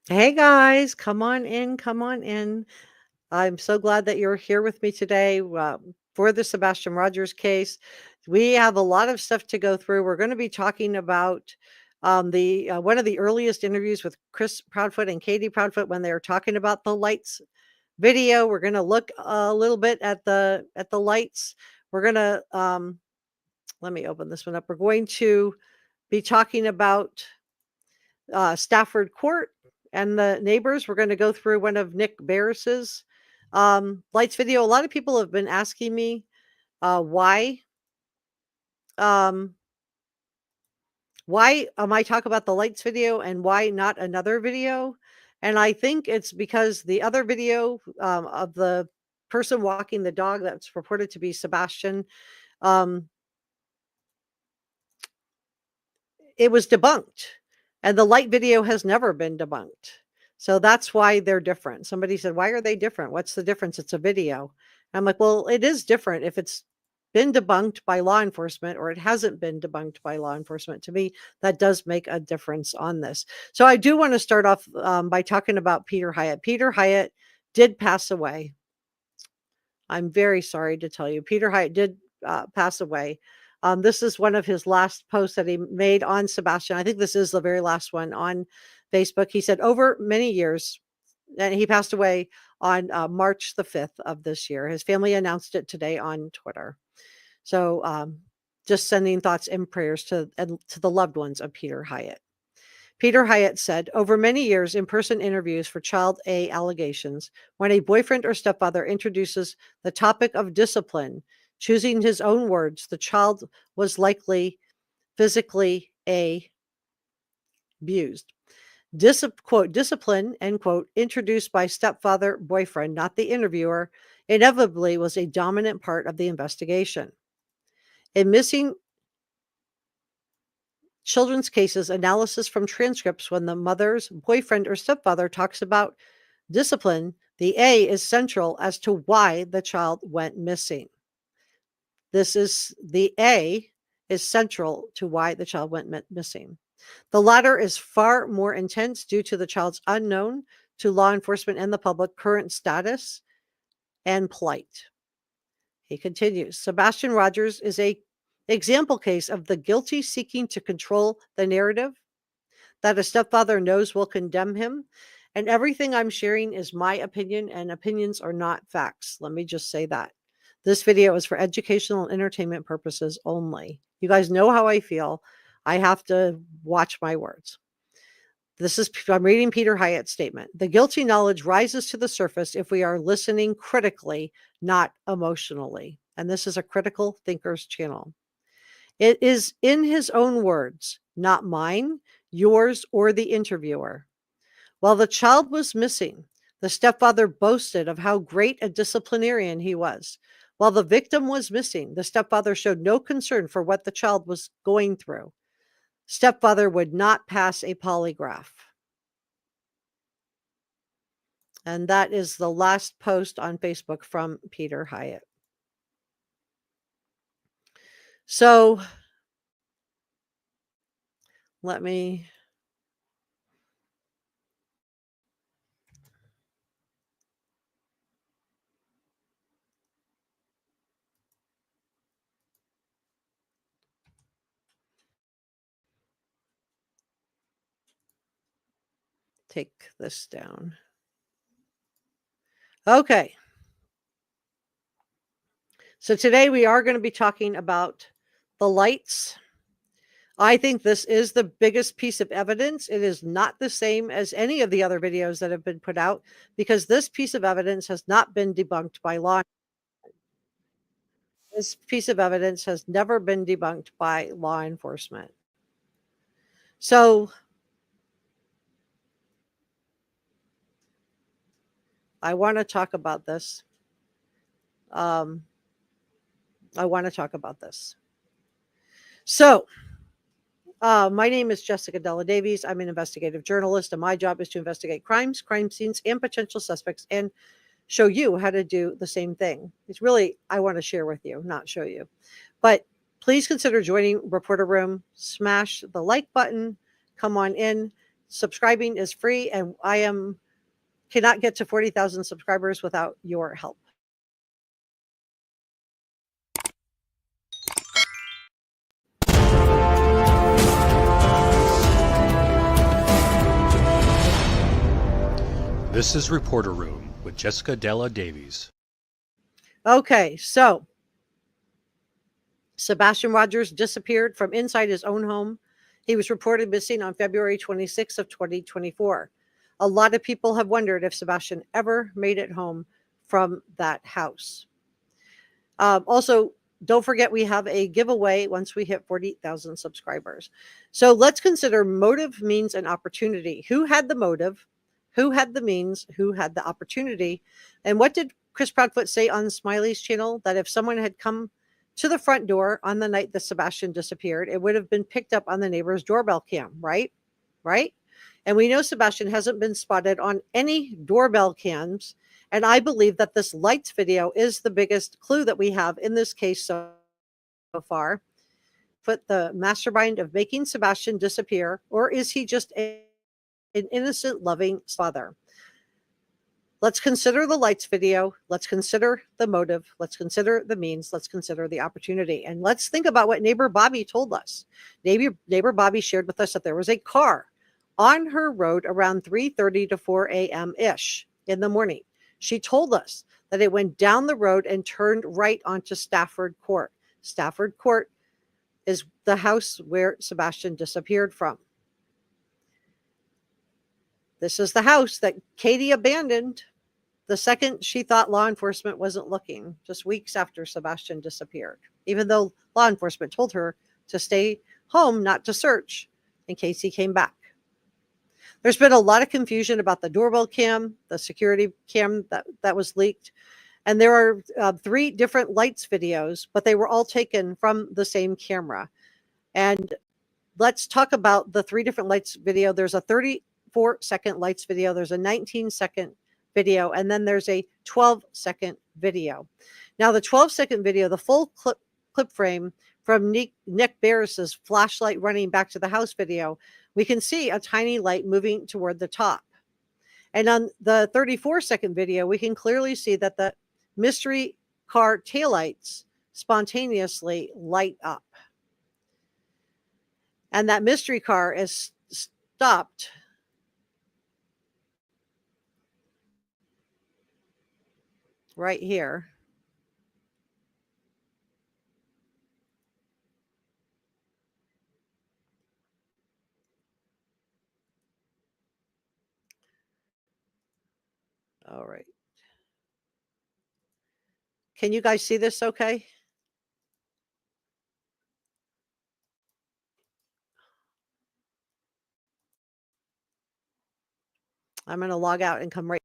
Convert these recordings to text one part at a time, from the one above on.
Hey guys, come on in, come on in. I'm so glad that you're here with me today for the Sebastian Rogers case. We have a lot of stuff to go through. We're going to be talking about the one of the earliest interviews with Chris Proudfoot and Katie Proudfoot when they were talking about the lights video. We're going to look a little bit at the lights. We're going to let me open this one up. We're going to be talking about Stafford Court and the neighbors. We're going to go through one of Nick Barris's lights video. A lot of people have been asking me why um, am I talk about the lights video and why not another video? And I think it's because the other video of the person walking the dog that's purported to be Sebastian, um, it was debunked. And the light video has never been debunked. So that's why they're different. Somebody said, why are they different? What's the difference? It's a video. I'm like, well, it is different if it's been debunked by law enforcement or it hasn't been debunked by law enforcement. To me, that does make a difference on this. So I do want to start off by talking about Peter Hyatt. Peter Hyatt did pass away. I'm very sorry to tell you. Peter Hyatt did pass away. This is one of his last posts that he made on Sebastian. I think this is the very last one on Facebook. He said, over many years, and he passed away on March the 5th of this year. His family announced it today on Twitter. So just sending thoughts and prayers to the loved ones of Peter Hyatt. Peter Hyatt said, over many years, in-person interviews for Child A allegations, when a boyfriend or stepfather introduces the topic of discipline, choosing his own words, the child was likely physically abused. Quote, discipline, end quote, introduced by stepfather boyfriend, not the interviewer, inevitably was a dominant part of the investigation. In missing children's cases, analysis from transcripts when the mother's boyfriend or stepfather talks about discipline, the A is central as to why the child went missing. The A is central to why the child went missing. The latter is far more intense due to the child's unknown to law enforcement and the public current status and plight. He continues, Sebastian Rogers is a example case of the guilty seeking to control the narrative that a stepfather knows will condemn him. And everything I'm sharing is my opinion, and opinions are not facts. Let me just say that. This video is for educational and entertainment purposes only. You guys know how I feel. I have to watch my words. I'm reading Peter Hyatt's statement. The guilty knowledge rises to the surface if we are listening critically, not emotionally. And this is a critical thinkers channel. It is in his own words, not mine, yours, or the interviewer. While the child was missing, the stepfather boasted of how great a disciplinarian he was. While the victim was missing, the stepfather showed no concern for what the child was going through. Stepfather would not pass a polygraph. And that is the last post on Facebook from Peter Hyatt. So let me take this down. Okay. So today we are going to be talking about the lights. I think this is the biggest piece of evidence. It is not the same as any of the other videos that have been put out because this piece of evidence has not been debunked by law. This piece of evidence has never been debunked by law enforcement. So I want to talk about this. So my name is Jessica Della Davies. I'm an investigative journalist, and my job is to investigate crimes, crime scenes, and potential suspects, and show you how to do the same thing. It's really, I want to share with you, not show you. But please consider joining Reporter Room. Smash the like button. Come on in. Subscribing is free, and cannot get to 40,000 subscribers without your help. This is Reporter Room with Jessica Della Davies. Okay, so Sebastian Rogers disappeared from inside his own home. He was reported missing on February 26th of 2024. A lot of people have wondered if Sebastian ever made it home from that house. Also, don't forget we have a giveaway once we hit 40,000 subscribers. So let's consider motive, means, and opportunity. Who had the motive? Who had the means? Who had the opportunity? And what did Chris Proudfoot say on Smiley's channel? That if someone had come to the front door on the night that Sebastian disappeared, it would have been picked up on the neighbor's doorbell cam, right? Right? And we know Sebastian hasn't been spotted on any doorbell cams. And I believe that this lights video is the biggest clue that we have in this case so far. Put the mastermind of making Sebastian disappear, or is he just an innocent, loving father? Let's consider the lights video. Let's consider the motive. Let's consider the means. Let's consider the opportunity. And let's think about what neighbor Bobby told us. Neighbor Bobby shared with us that there was a car on her road around 3:30 to 4 a.m.-ish in the morning. She told us that it went down the road and turned right onto Stafford Court. Stafford Court is the house where Sebastian disappeared from. This is the house that Katie abandoned the second she thought law enforcement wasn't looking, just weeks after Sebastian disappeared, even though law enforcement told her to stay home, not to search, in case he came back. There's been a lot of confusion about the doorbell cam, the security cam that was leaked. And there are 3 different lights videos, but they were all taken from the same camera. And let's talk about the 3 different lights video. There's a 34-second lights video. There's a 19-second video. And then there's a 12-second video. Now, the 12-second video, the full clip frame from Nick Barris's flashlight running back to the house video, we can see a tiny light moving toward the top. And on the 34-second video, we can clearly see that the mystery car taillights spontaneously light up. And that mystery car is stopped right here. All right. Can you guys see this okay? I'm going to log out and come right.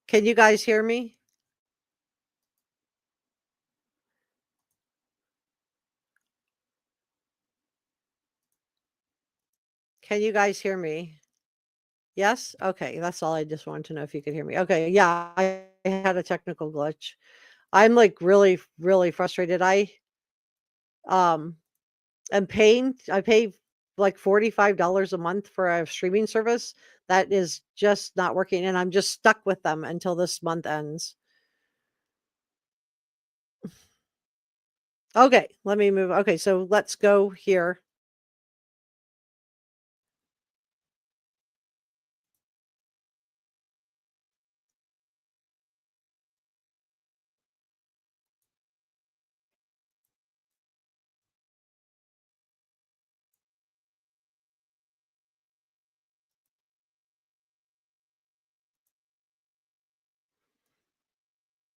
Can you guys hear me? Can you guys hear me? Yes? Okay, that's all. I just wanted to know if you could hear me. Okay, yeah, I had a technical glitch. I'm like really, really frustrated. I am I pay like $45 a month for a streaming service that is just not working, and I'm just stuck with them until this month ends. Okay, let me move. Okay, so let's go here.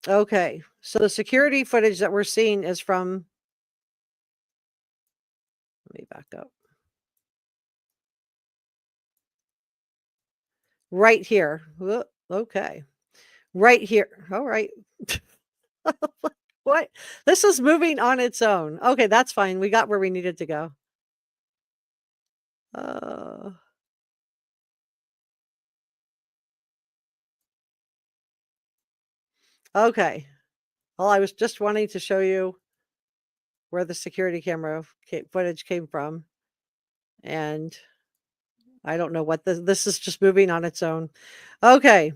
Okay, so the security footage that we're seeing is from, let me back up. Right here. Okay. Right here. All right. What? This is moving on its own. Okay, that's fine. We got where we needed to go. Okay. Well, I was just wanting to show you where the security camera footage came from. And I don't know what this is, just moving on its own. Okay.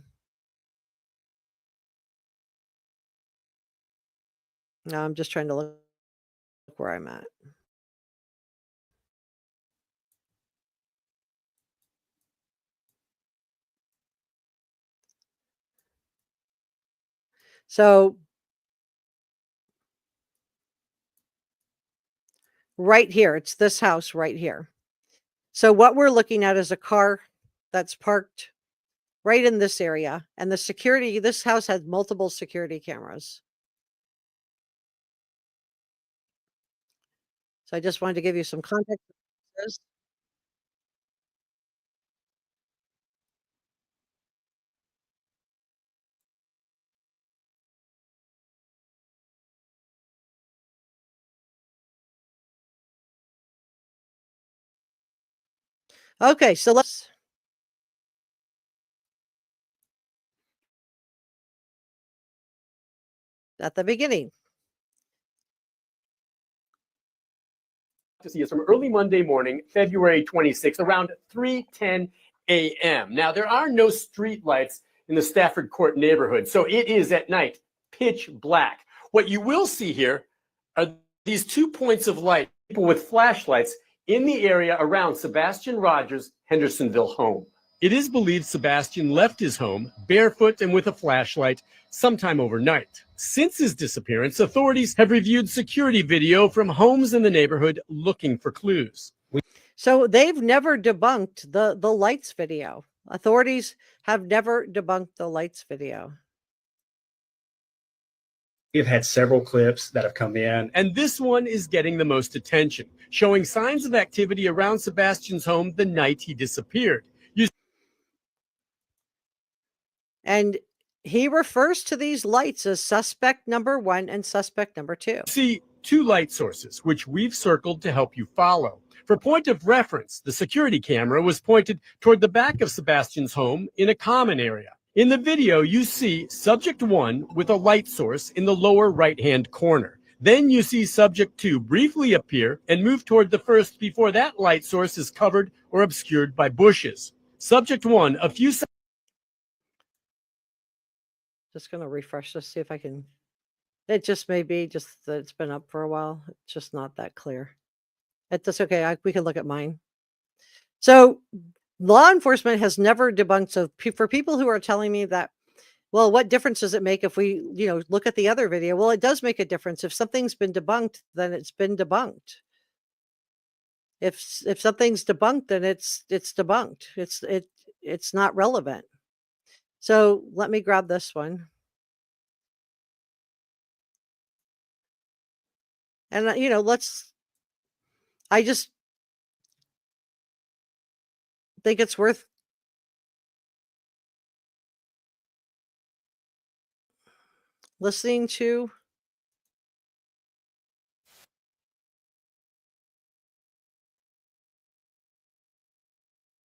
Now I'm just trying to look where I'm at. So right here, it's this house right here. So what we're looking at is a car that's parked right in this area. And this house has multiple security cameras. So I just wanted to give you some context. Okay, so let's at the beginning. To see us from early Monday morning, February 26th, around 3:10 a.m. Now, there are no street lights in the Stafford Court neighborhood, so it is at night, pitch black. What you will see here are these 2 points of light, people with flashlights in the area around Sebastian Rogers' Hendersonville home. It is believed Sebastian left his home barefoot and with a flashlight sometime overnight. Since his disappearance, authorities have reviewed security video from homes in the neighborhood looking for clues. So they've never debunked the lights video. Authorities have never debunked the lights video. We've had several clips that have come in, and this one is getting the most attention, showing signs of activity around Sebastian's home the night he disappeared. And he refers to these lights as suspect number 1 and suspect number 2. See 2 light sources, which we've circled to help you follow. For point of reference, the security camera was pointed toward the back of Sebastian's home in a common area. In the video, you see subject 1 with a light source in the lower right-hand corner. Then you see subject 2 briefly appear and move toward the first before that light source is covered or obscured by bushes. Subject 1, a few seconds. Just going to refresh this, see if I can. It just may be just that it's been up for a while. It's just not that clear. That's okay. We can look at mine. So law enforcement has never debunked. So for people who are telling me that, well, what difference does it make if we, look at the other video? Well, it does make a difference. If something's been debunked, then it's been debunked. If something's debunked, then it's debunked. It's not relevant. So let me grab this one. And, I just think it's worth listening to.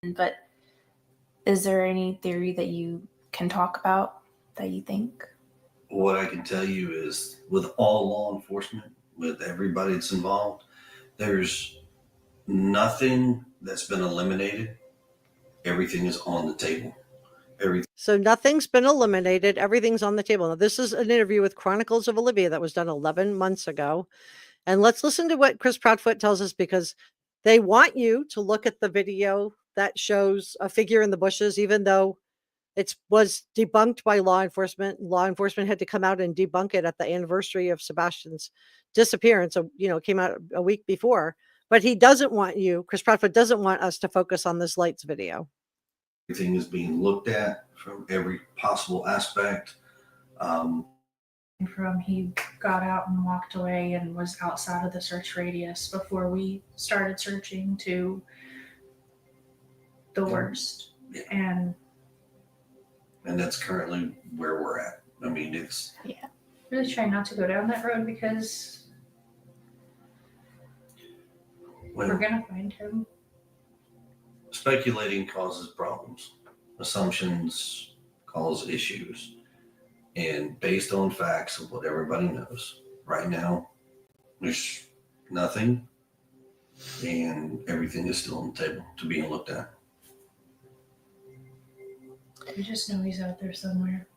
But is there any theory that you can talk about that you think? What I can tell you is with all law enforcement, with everybody that's involved, there's nothing that's been eliminated. Everything is on the table. So nothing's been eliminated. Everything's on the table. Now, this is an interview with Chronicles of Olivia that was done 11 months ago. And let's listen to what Chris Proudfoot tells us, because they want you to look at the video that shows a figure in the bushes, even though it was debunked by law enforcement. Law enforcement had to come out and debunk it at the anniversary of Sebastian's disappearance. So, it came out a week before. But he doesn't want Chris Proudfoot doesn't want us to focus on this lights video. Everything is being looked at from every possible aspect. From he got out and walked away and was outside of the search radius before we started searching to the worst. Yeah. And that's currently where we're at. I mean, really trying not to go down that road because we're Well, gonna find him. speculating causes problems. Assumptions cause issues. And based on facts of what everybody knows, right now, there's nothing, and everything is still on the table to be looked at. We just know he's out there somewhere.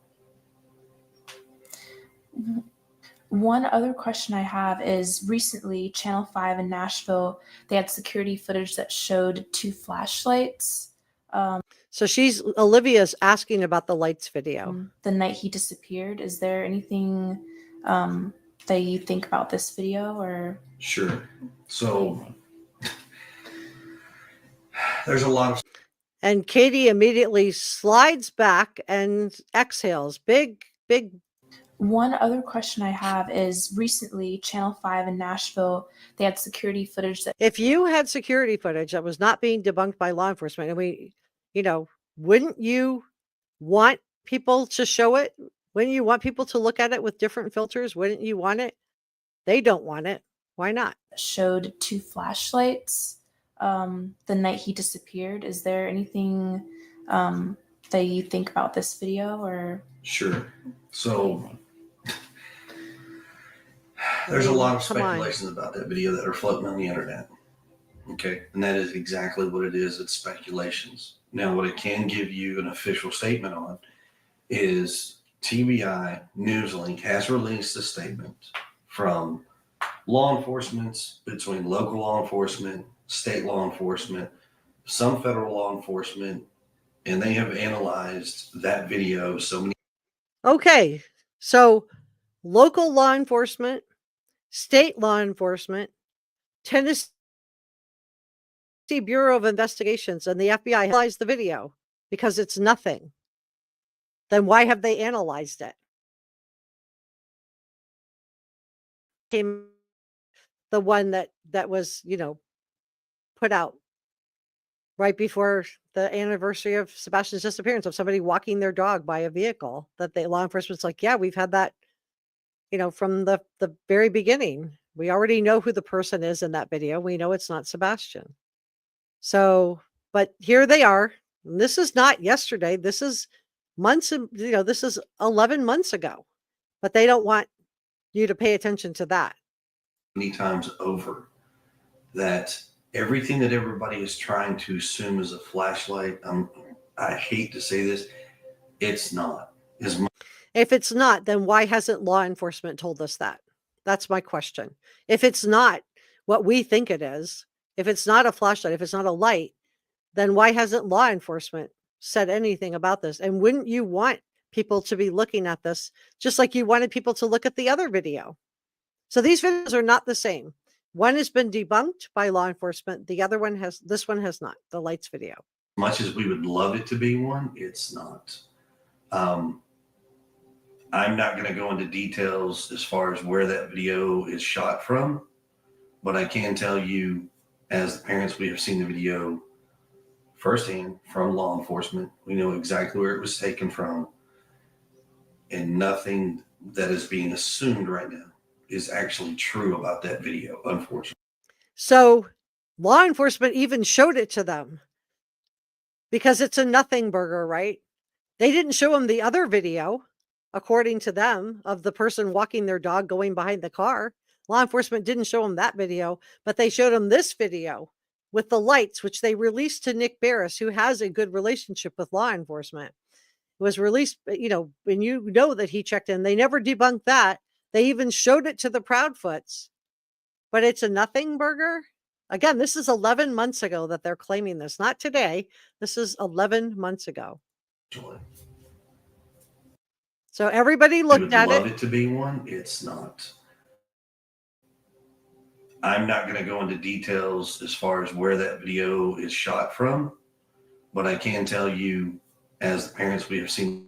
One other question I have is recently Channel 5 in Nashville, they had security footage that showed 2 flashlights So Olivia's asking about the lights video. the night he disappeared. Is there anything that you think about this video or? Sure. So there's a lot of And Katie immediately slides back and exhales. Big. One other question I have is recently Channel 5 in Nashville, they had security footage that If you had security footage that was not being debunked by law enforcement, and wouldn't you want people to show it? Wouldn't you want people to look at it with different filters? Wouldn't you want it? They don't want it. Why not? showed 2 flashlights the night he disappeared. Is there anything that you think about this video or? Sure. So there's a lot of Come on. speculations about that video that are floating on the internet. Okay. And that is exactly what it is. It's speculations. Now, what it can give you an official statement on is TBI Newslink has released a statement from law enforcement, between local law enforcement, state law enforcement, some federal law enforcement, and they have analyzed that video so many. Okay. So local law enforcement, state law enforcement, Tennessee Bureau of Investigations, and the FBI analyzed the video because it's nothing. Then why have they analyzed it? Came the one that was, put out right before the anniversary of Sebastian's disappearance, of somebody walking their dog by a vehicle, that the law enforcement's like, yeah, we've had that, from the very beginning. We already know who the person is in that video. We know it's not Sebastian. So, but here they are. And this is not yesterday. This is months, this is 11 months ago. But they don't want you to pay attention to that. Many times over that everything that everybody is trying to assume is a flashlight, I hate to say this, it's not. If it's not, then why hasn't law enforcement told us that? That's my question. If it's not what we think it is, if it's not a flashlight, if it's not a light, then why hasn't law enforcement said anything about this? And wouldn't you want people to be looking at this just like you wanted people to look at the other video? So these videos are not the same. One has been debunked by law enforcement. The other one this one has not, the lights video. Much as we would love it to be one, it's not. I'm not going to go into details as far as where that video is shot from, but I can tell you, as the parents, we have seen the video firsthand from law enforcement. We know exactly where it was taken from, and nothing that is being assumed right now is actually true about that video, unfortunately. So law enforcement even showed it to them because it's a nothing burger, right? They didn't show them the other video, according to them, of the person walking their dog going behind the car. Law enforcement didn't show them that video, but they showed them this video with the lights, which they released to Nick Barris, who has a good relationship with law enforcement. It was released, and that he checked in. They never debunked that. They even showed it to the Proudfoots. But it's a nothing burger. Again, this is 11 months ago that they're claiming this. Not today. This is 11 months ago. So everybody looked at it. We would love it to be one. It's not. I'm not going to go into details as far as where that video is shot from, but I can tell you, as the parents, we have seen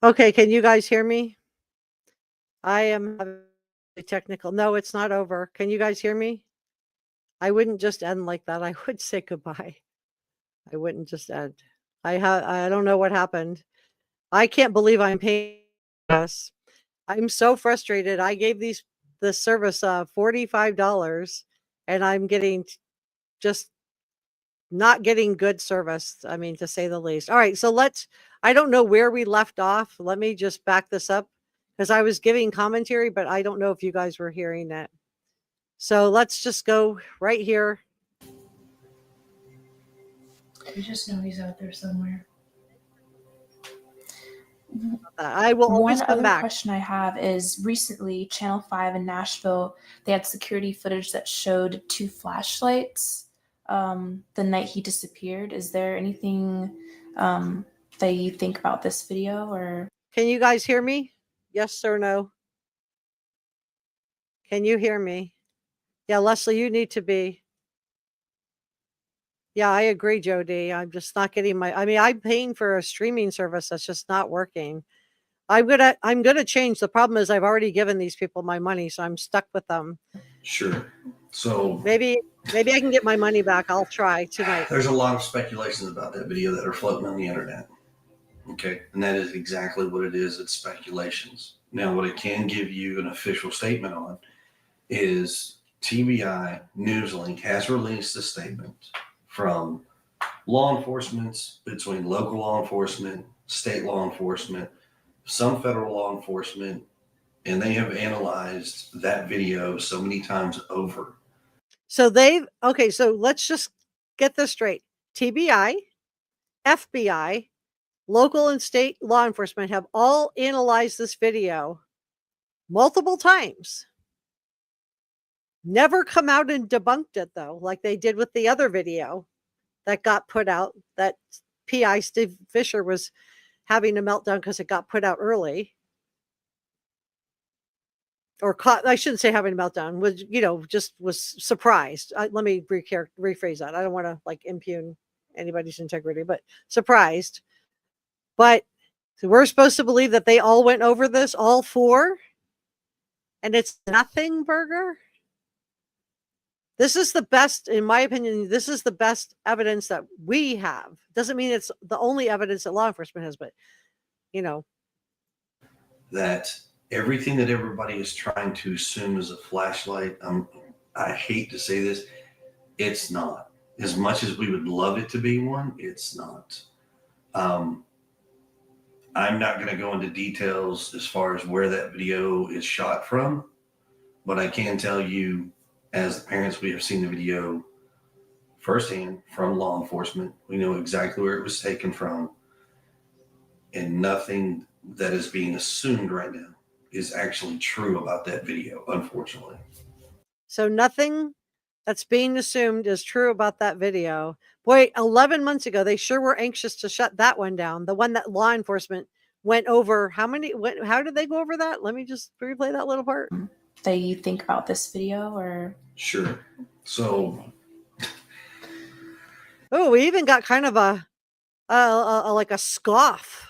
Okay, can you guys hear me? I am having a technical. No, it's not over. Can you guys hear me? I wouldn't just end like that. I would say goodbye. I wouldn't just end. I don't know what happened. I can't believe I'm paying this. I'm so frustrated. I gave the service $45 and I'm getting just not getting good service. I mean, to say the least. All right, so I don't know where we left off. Let me just back this up because I was giving commentary, but I don't know if you guys were hearing it. So let's just go right here. We just know he's out there somewhere. I will always One come other back. question I have is recently Channel 5 in Nashville, they had security footage that showed 2 flashlights the night he disappeared. Is there anything that you think about this video? Or Can you guys hear me? Yes or no? Can you hear me? Yeah, Leslie, you need to be. Yeah, I agree, Jody. I'm just not getting I'm paying for a streaming service that's just not working. I'm gonna change. The problem is I've already given these people my money, so I'm stuck with them. Sure. So Maybe I can get my money back. I'll try tonight. there's a lot of speculations about that video that are floating on the internet. Okay. And that is exactly what it is. It's speculations. Now, what I can give you an official statement on is TBI NewsLink has released a statement from law enforcement, between local law enforcement, state law enforcement, some federal law enforcement, and they have analyzed that video so many times over. So so let's just get this straight. TBI, FBI, local and state law enforcement have all analyzed this video multiple times. Never come out and debunked it though, like they did with the other video that got put out, that PI Steve Fisher was having a meltdown because it got put out early. Or caught, I shouldn't say having a meltdown, was, just was surprised. Let me rephrase that. I don't want to impugn anybody's integrity, but surprised. But we're supposed to believe that they all went over this, all 4, and it's nothing, Burger. This is the best, in my opinion, this is the best evidence that we have. Doesn't mean it's the only evidence that law enforcement has, but, That everything that everybody is trying to assume is a flashlight, I hate to say this, it's not. As much as we would love it to be one, it's not. I'm not going to go into details as far as where that video is shot from, but I can tell you, as the parents, we have seen the video firsthand from law enforcement. We know exactly where it was taken from, and nothing that is being assumed right now is actually true about that video, unfortunately. So nothing that's being assumed is true about that video. Boy, 11 months ago, they sure were anxious to shut that one down. The one that law enforcement went over. How did they go over that? Let me just replay that little part. that you think about this video? Or Sure. So, Oh, we even got kind of a like a scoff.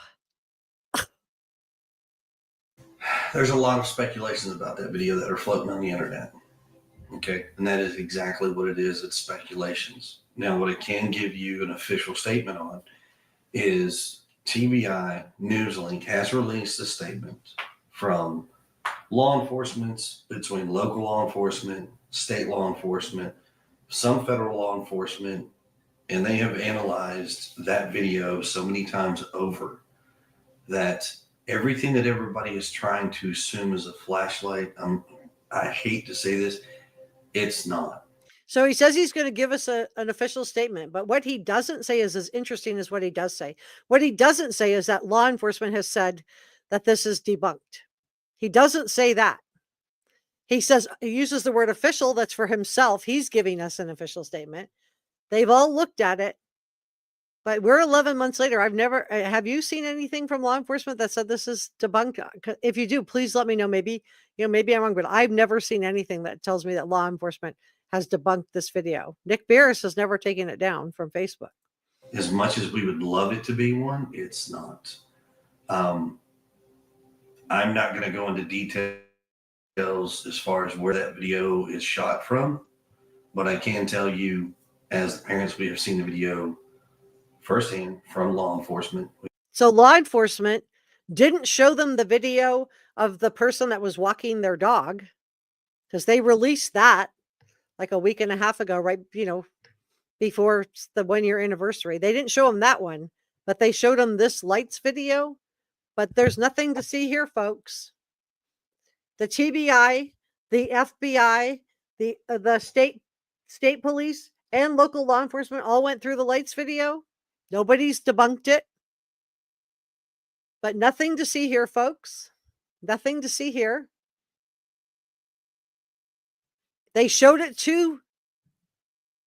there's a lot of speculations about that video that are floating on the internet. Okay. And that is exactly what it is. It's speculations. Now, what I can give you an official statement on is TBI NewsLink has released a statement from law enforcement, between local law enforcement, state law enforcement, some federal law enforcement, and they have analyzed that video so many times over that everything that everybody is trying to assume is a flashlight, I hate to say this, it's not. So he says he's going to give us an official statement, but what he doesn't say is as interesting as what he does say. What he doesn't say is that law enforcement has said that this is debunked. He doesn't say that. He uses the word official. That's for himself. He's giving us an official statement. They've all looked at it, but we're 11 months later. Have you seen anything from law enforcement that said this is debunked? If you do, please let me know. Maybe I'm wrong, but I've never seen anything that tells me that law enforcement has debunked this video. Nick Barris has never taken it down from Facebook. As much as we would love it to be one, it's not. I'm not going to go into details as far as where that video is shot from, but I can tell you, as the parents, we have seen the video firsthand from law enforcement. So law enforcement didn't show them the video of the person that was walking their dog, because they released that like a week and a half ago, right? Before the 1-year anniversary. They didn't show them that one, but they showed them this lights video. But there's nothing to see here, folks. The TBI, the FBI, the state police, and local law enforcement all went through the lights video. Nobody's debunked it. But nothing to see here, folks. Nothing to see here. They showed it to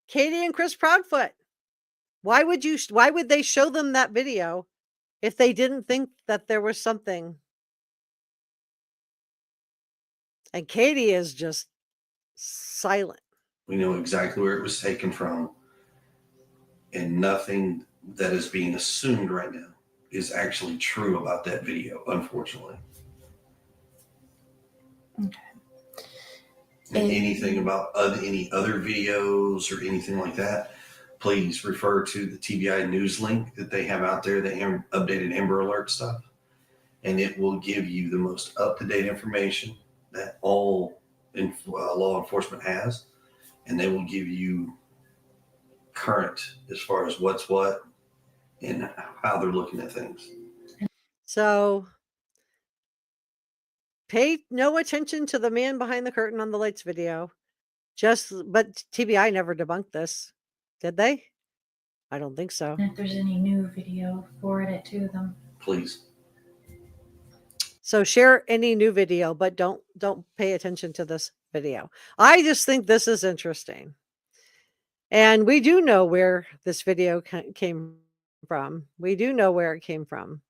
Katie and Chris Proudfoot. Why would they show them that video if they didn't think that there was something? And Katie is just silent. We know exactly where it was taken from, and nothing that is being assumed right now is actually true about that video, unfortunately. Okay. And anything about any other videos or anything like that, please refer to the TBI news link that they have out there, the updated Amber Alert stuff. And it will give you the most up-to-date information that all law enforcement has. And they will give you current as far as what's what and how they're looking at things. So pay no attention to the man behind the curtain on the lights video. But TBI never debunked this, did they? I don't think so. And if there's any new video, forward it to them. Please. So share any new video, but don't pay attention to this video. I just think this is interesting. And we do know where this video came from. We do know where it came from.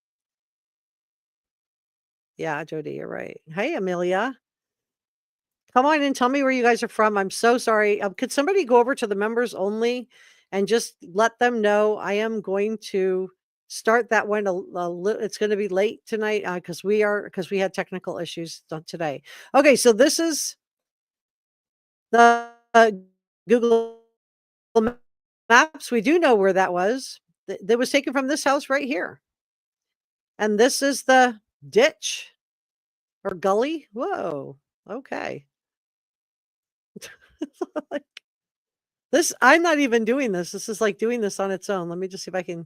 Yeah, Jody, you're right. Hey, Amelia. Come on and tell me where you guys are from. I'm so sorry. Could somebody go over to the members only and just let them know I am going to start that one. It's going to be late tonight because we had technical issues today. Okay, so this is the Google Maps. We do know where that was. That was taken from this house right here. And this is the ditch or gully. Whoa. Okay. Like this, I'm not even doing this. This is like doing this on its own. Let me just see if I can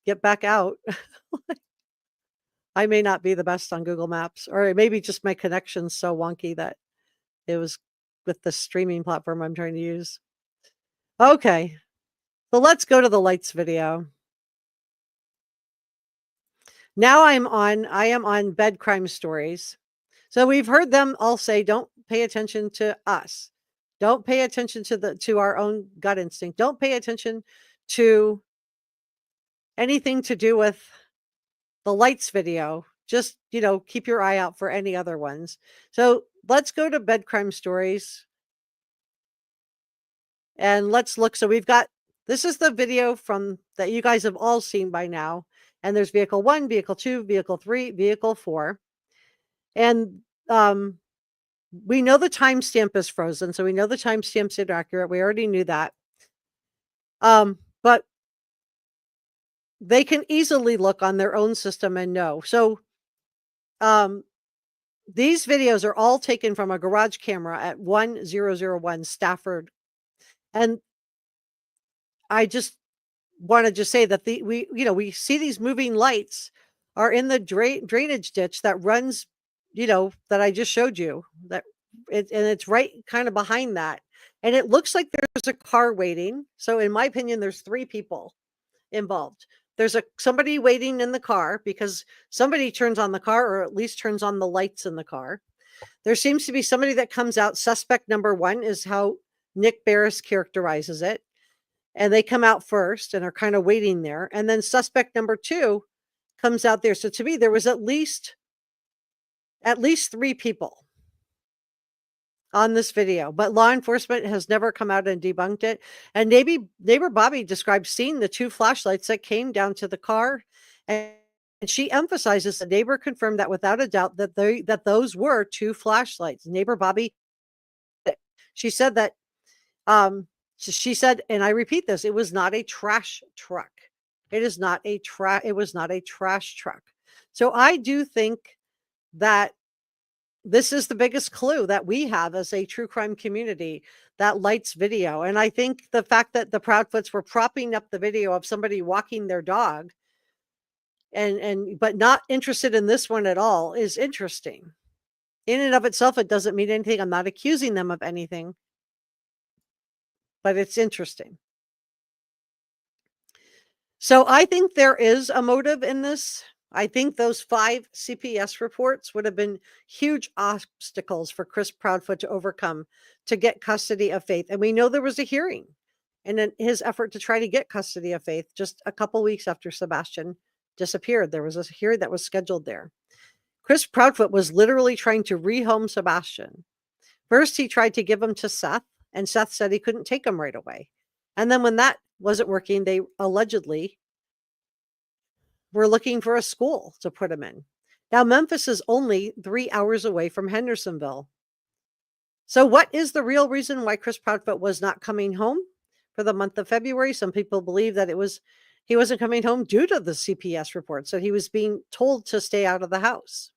get back out. I may not be the best on Google Maps, or it may be just my connection's so wonky that it was with the streaming platform I'm trying to use. Okay. So let's go to the lights video. Now I am on bed crime stories. So we've heard them all say, don't pay attention to us. Don't pay attention to our own gut instinct. Don't pay attention to anything to do with the lights video. Just, keep your eye out for any other ones. So let's go to bed crime stories. And let's look. So this is the video that you guys have all seen by now. And there's vehicle 1, vehicle 2, vehicle 3, vehicle 4. And we know the timestamp is frozen, so we know the timestamp's inaccurate. We already knew that. But they can easily look on their own system and know. So these videos are all taken from a garage camera at 1001 Stafford. And I just want to say that we see these moving lights are in the drainage ditch that runs, that I just showed you, and it's right kind of behind that. And it looks like there's a car waiting. So in my opinion, there's 3 people involved. There's somebody waiting in the car because somebody turns on the car, or at least turns on the lights in the car. There seems to be somebody that comes out. Suspect number 1 is how Nick Barris characterizes it. And they come out first and are kind of waiting there. And then suspect number 2 comes out there. So to me, there was at least 3 people on this video, but law enforcement has never come out and debunked it. And neighbor Bobby described seeing the 2 flashlights that came down to the car, and And she emphasizes the neighbor confirmed that without a doubt that those were 2 flashlights. Neighbor Bobby, she said that, she said, and I repeat this, it was not a trash truck. It was not a trash truck. So I do think that this is the biggest clue that we have as a true crime community, that lights video. And I think the fact that the Proudfoots were propping up the video of somebody walking their dog but not interested in this one at all is interesting. In and of itself, it doesn't mean anything. I'm not accusing them of anything, but it's interesting. So I think there is a motive in this. I think those 5 CPS reports would have been huge obstacles for Chris Proudfoot to overcome to get custody of Faith. And we know there was a hearing, and in his effort to try to get custody of Faith just a couple weeks after Sebastian disappeared, there was a hearing that was scheduled there. Chris Proudfoot was literally trying to rehome Sebastian. First, he tried to give him to Seth, and Seth said he couldn't take him right away. And then when that wasn't working, they allegedly were looking for a school to put him in. Now, Memphis is only 3 hours away from Hendersonville. So what is the real reason why Chris Proudfoot was not coming home for the month of February? Some people believe that he wasn't coming home due to the CPS reports, that he was being told to stay out of the house,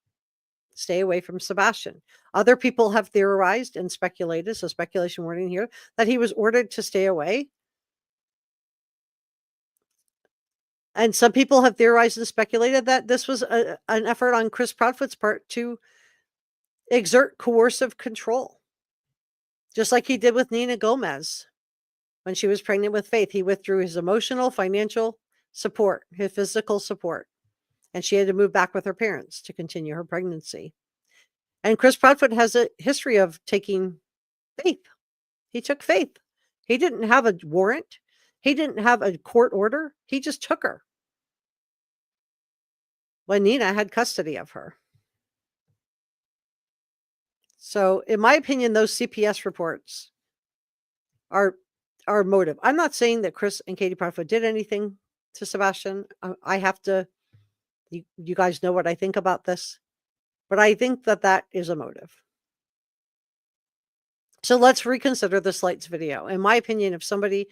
stay away from Sebastian. Other people have theorized and speculated, so speculation warning here, that he was ordered to stay away. And some people have theorized and speculated that this was an effort on Chris Proudfoot's part to exert coercive control, just like he did with Nina Gomez when she was pregnant with Faith. He withdrew his emotional, financial support, his physical support, and she had to move back with her parents to continue her pregnancy. And Chris Proudfoot has a history of taking Faith. He took Faith. He didn't have a warrant. He didn't have a court order. He just took her when Nina had custody of her. So in my opinion, those CPS reports are motive. I'm not saying that Chris and Katie Proudfoot did anything to Sebastian. I have to, you guys know what I think about this, but I think that is a motive. So let's reconsider this lights video. In my opinion, if somebody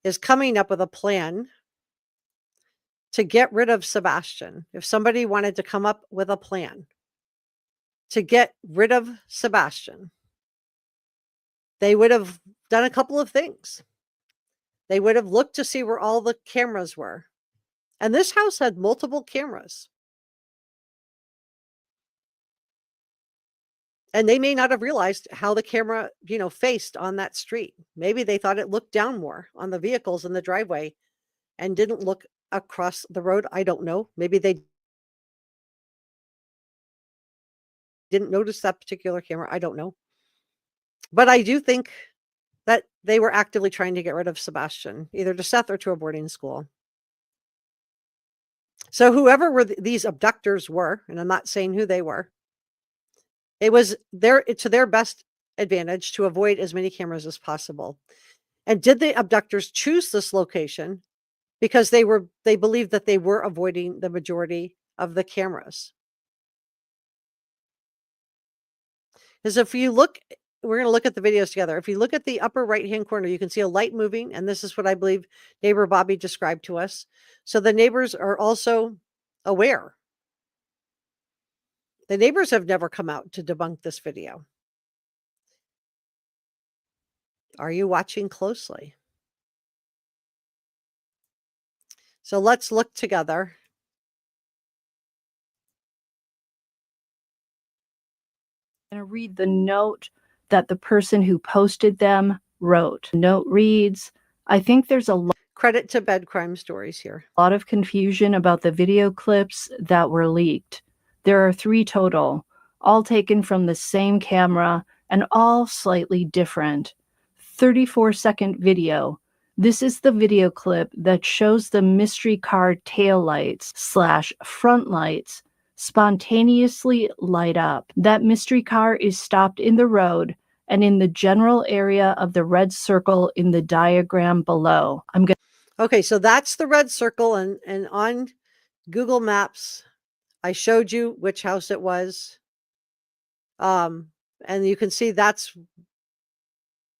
is coming up with a plan to get rid of Sebastian, if somebody wanted to come up with a plan to get rid of Sebastian, they would have done a couple of things. They would have looked to see where all the cameras were. And this house had multiple cameras. And they may not have realized how the camera, faced on that street. Maybe they thought it looked down more on the vehicles in the driveway and didn't look across the road. I don't know. Maybe they didn't notice that particular camera. I don't know. But I do think that they were actively trying to get rid of Sebastian, either to Seth or to a boarding school. So whoever these abductors were, and I'm not saying who they were, it was to their best advantage to avoid as many cameras as possible. And did the abductors choose this location because they believed that they were avoiding the majority of the cameras? Because if you look, we're going to look at the videos together. If you look at the upper right-hand corner, you can see a light moving, and this is what I believe neighbor Bobby described to us. So the neighbors are also aware. The neighbors have never come out to debunk this video. Are you watching closely? So let's look together. I'm going to read the note that the person who posted them wrote. The note reads, I think there's a Credit to Bed Crime Stories here. lot of confusion about the video clips that were leaked. There are 3 total, all taken from the same camera and all slightly different. 34-second video. This is the video clip that shows the mystery car taillights / front lights spontaneously light up. That mystery car is stopped in the road and in the general area of the red circle in the diagram below. Okay, so that's the red circle, and on Google Maps, I showed you which house it was. And you can see that's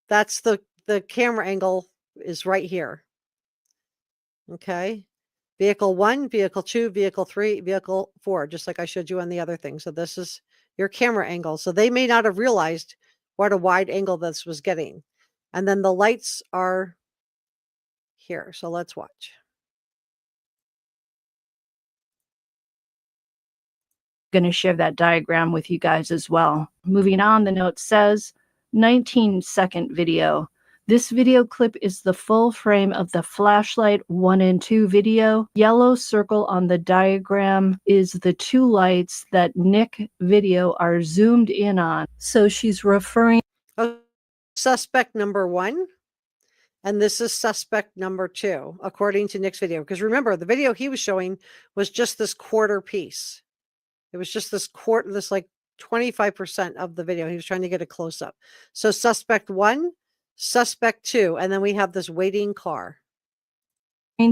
the camera angle is right here. Okay. Vehicle 1, vehicle 2, vehicle 3, vehicle 4, just like I showed you on the other thing. So this is your camera angle. So they may not have realized what a wide angle this was getting. And then the lights are here. So let's watch. Going to share that diagram with you guys as well. Moving on, the note says 19-second video. This video clip is the full frame of the flashlight 1 and 2 video. Yellow circle on the diagram is the 2 lights that Nick video are zoomed in on. So she's referring Suspect number 1. And this is suspect number 2, according to Nick's video. Because remember, the video he was showing was just this quarter piece. It was just this like 25% of the video. He was trying to get a close up. So suspect 1, suspect 2, and then we have this waiting car.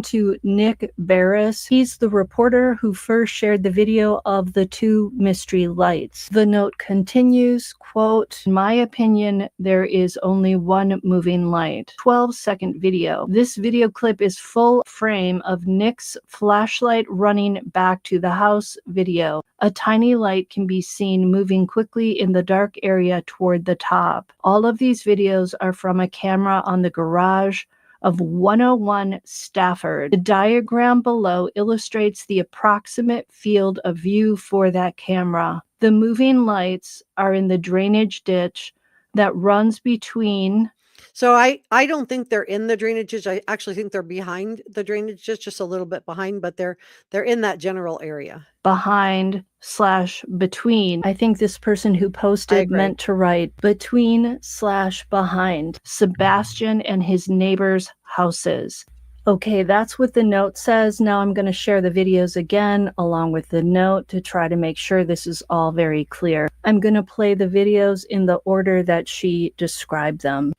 to Nick Barris. He's the reporter who first shared the video of the 2 mystery lights. The note continues, quote, "In my opinion, there is only one moving light." 12-second video. This video clip is full frame of Nick's flashlight running back to the house video. A tiny light can be seen moving quickly in the dark area toward the top. All of these videos are from a camera on the garage of 101 Stafford. The diagram below illustrates the approximate field of view for that camera. The moving lights are in the drainage ditch that runs between. So I don't think they're in the drainage ditch. I actually think they're behind the drainage ditch, just a little bit behind, but they're in that general area. Behind/between. I think this person who posted meant to write between/behind Sebastian and his neighbors' houses. Okay, that's what the note says. Now I'm going to share the videos again along with the note to try to make sure this is all very clear. I'm going to play the videos in the order that she described them.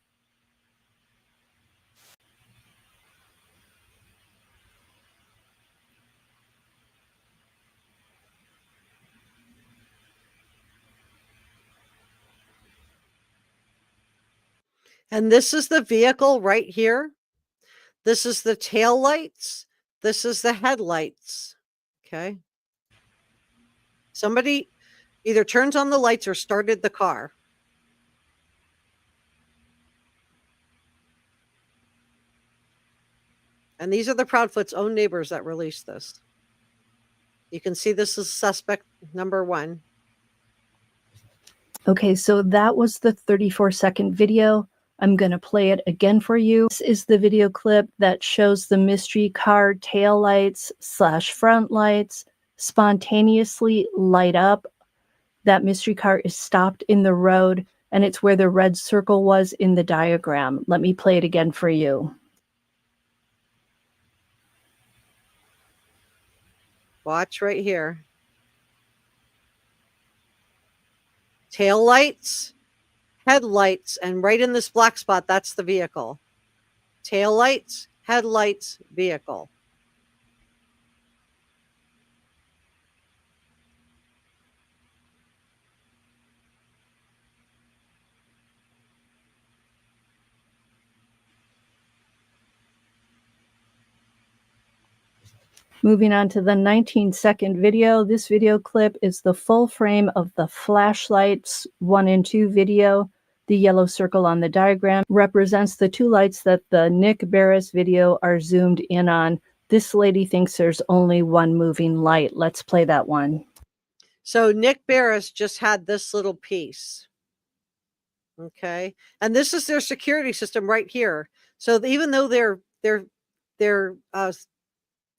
And this is the vehicle right here. This is the tail lights. This is the headlights. Okay. Somebody either turns on the lights or started the car. And these are the Proudfoot's own neighbors that released this. You can see this is suspect number 1. Okay, so that was the 34-second video. I'm going to play it again for you. This is the video clip that shows the mystery car tail lights/front lights spontaneously light up. That mystery car is stopped in the road, and it's where the red circle was in the diagram. Let me play it again for you. Watch right here. Tail lights, headlights, and right in this black spot, that's the vehicle. Tail lights, headlights, vehicle. Moving on to the 19-second video. This video clip is the full frame of the flashlights 1 and 2 video. The yellow circle on the diagram represents the 2 lights that the Nick Barris video are zoomed in on. This lady thinks there's only one moving light. Let's play that one. So Nick Barris just had this little piece. Okay. And this is their security system right here. So even though their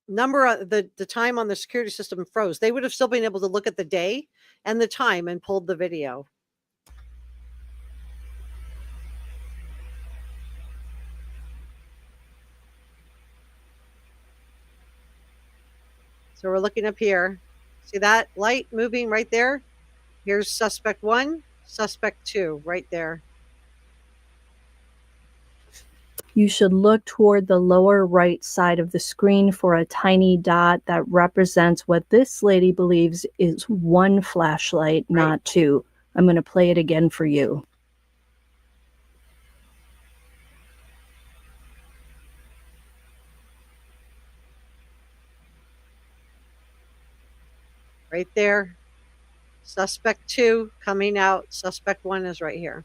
number, the time on the security system froze, they would have still been able to look at the day and the time and pulled the video. So we're looking up here. See that light moving right there? Here's suspect 1, suspect 2 right there. You should look toward the lower right side of the screen for a tiny dot that represents what this lady believes is one flashlight, not two. I'm going to play it again for you. Right there. Suspect 2 coming out. Suspect 1 is right here.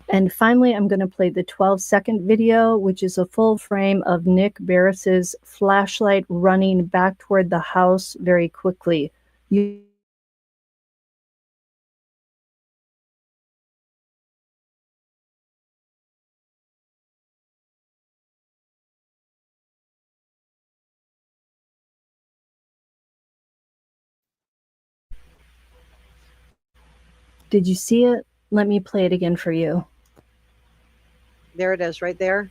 And finally, I'm going to play the 12-second video, which is a full frame of Nick Barris's flashlight running back toward the house very quickly. Did you see it? Let me play it again for you. There it is, right there.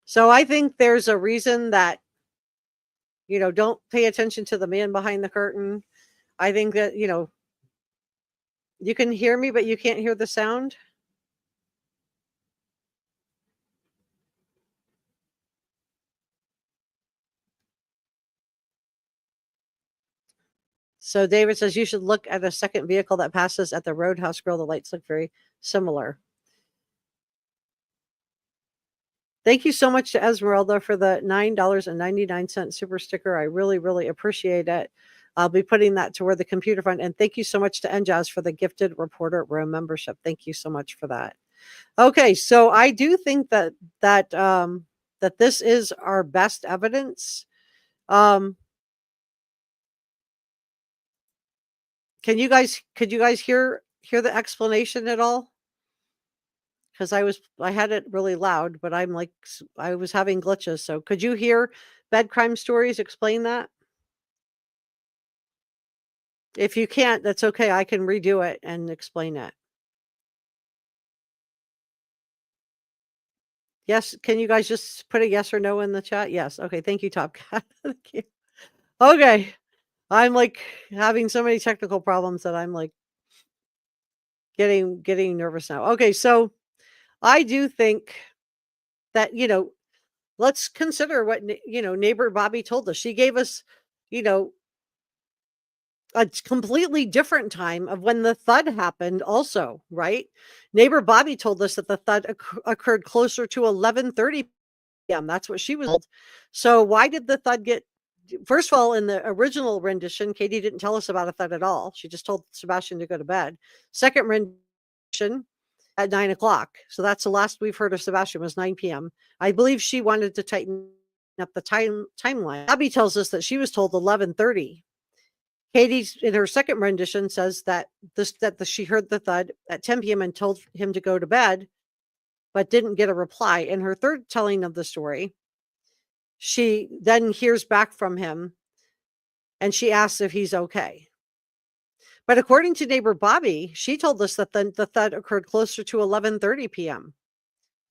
So I think there's a reason that, don't pay attention to the man behind the curtain. I think that, you can hear me, but you can't hear the sound. So David says you should look at a second vehicle that passes at the Roadhouse Grill. The lights look very similar. Thank you so much to Esmeralda for the $9.99 super sticker. I really, really appreciate it. I'll be putting that toward the computer fund. And thank you so much to NJAS for the gifted reporter room membership. Thank you so much for that. Okay, so I do think that this is our best evidence. Could you guys hear the explanation at all? Because I had it really loud, but I was having glitches. So could you hear Bed Crime Stories explain that? If you can't, that's okay. I can redo it and explain it. Yes, can you guys just put a yes or no in the chat? Yes. Okay, thank you, Top Cat. Thank you. Okay. I'm having so many technical problems that I'm getting nervous now. Okay, so I do think that, let's consider what, neighbor Bobby told us. She gave us, a completely different time of when the thud happened also, right? Neighbor Bobby told us that the thud occurred closer to 11:30 p.m. That's what she was told. So why did the thud first of all, in the original rendition, Katie didn't tell us about a thud at all. She just told Sebastian to go to bed. Second rendition at 9 o'clock. So that's the last we've heard of Sebastian was 9 p.m. I believe she wanted to tighten up the timeline. Bobby tells us that she was told 11:30. Katie's in her second rendition says that she heard the thud at 10 p.m. and told him to go to bed, but didn't get a reply. In her third telling of the story, she then hears back from him and she asks if he's okay. But according to neighbor Bobby, she told us that the thud occurred closer to 11:30 p.m.